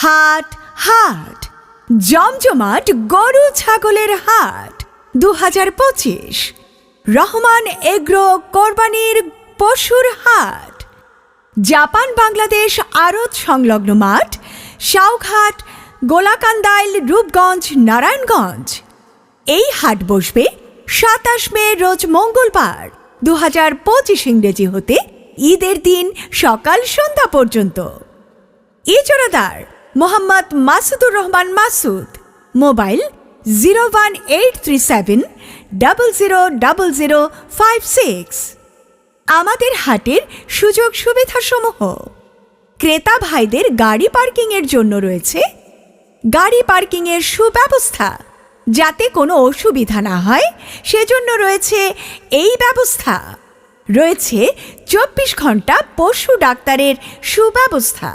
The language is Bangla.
হাট হাট জমজমাট গরু ছাগলের হাট 2025। রহমান এগ্রো কোরবানির পশুর হাট। জাপান বাংলাদেশ আড়ত সংলগ্ন মাঠ, সাউঘাট, গোলাকান্দাইল, রূপগঞ্জ, নারায়ণগঞ্জ। এই হাট বসবে 27 মে রোজ মঙ্গলবার 2025 ইংরেজি হতে ঈদের দিন সকাল সন্ধ্যা পর্যন্ত। ইজারাদার মোহাম্মদ মাসুদুর রহমান মাসুদ। মোবাইল 01837 000056। আমাদের হাটের সুযোগ সুবিধাসমূহ: ক্রেতা ভাইদের গাড়ি পার্কিংয়ের জন্য রয়েছে গাড়ি পার্কিংয়ের সুব্যবস্থা। যাতে কোনো অসুবিধা না হয় সেজন্য রয়েছে এই ব্যবস্থা। রয়েছে 24 ঘন্টা পশু ডাক্তারের সুব্যবস্থা।